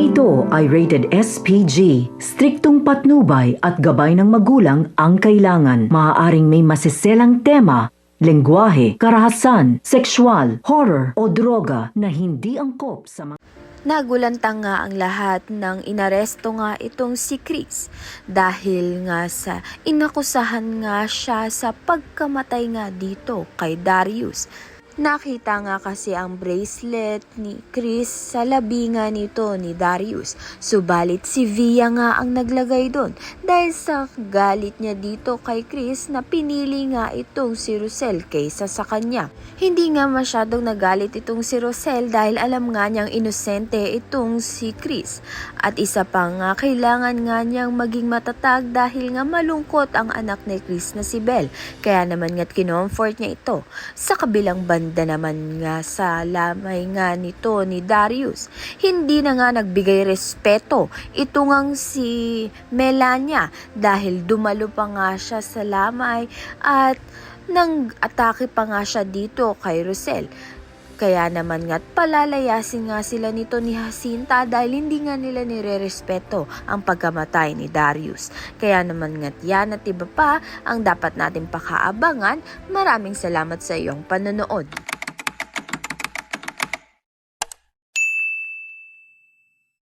Ito ay rated SPG. Striktong patnubay at gabay ng magulang ang kailangan. Maaaring may masiselang tema, lengguwahe, karahasan, sexual, horror o droga na hindi angkop sa mga... Nagulantang nga ang lahat ng inaresto nga itong si Chris dahil nga sa inakusahan nga siya sa pagkamatay nga dito kay Darius. Nakita nga kasi ang bracelet ni Chris sa labi nga nito ni Darius. Subalit si Via nga ang naglagay doon dahil sa galit niya dito kay Chris na pinili nga itong si Rosel kaysa sa kanya. Hindi nga masyadong nagalit itong si Rosel dahil alam nga niyang inosente itong si Chris. At isa pa nga kailangan nga niyang maging matatag dahil nga malungkot ang anak ni Chris na si Belle. Kaya naman nga't kinomfort niya ito. Sa kabilang banda naman nga sa lamay nga nito ni Darius, hindi na nga nagbigay respeto ito ngang si Melania dahil dumalo pa nga siya sa lamay at nang atake pa nga siya dito kay Rosel. Kaya naman nga't palalayasin nga sila nito ni Jacinta dahil hindi nga nila nirerespeto ang pagkamatay ni Darius. Kaya naman nga't yan at iba pa ang dapat natin pakaabangan. Maraming salamat sa iyong panonood.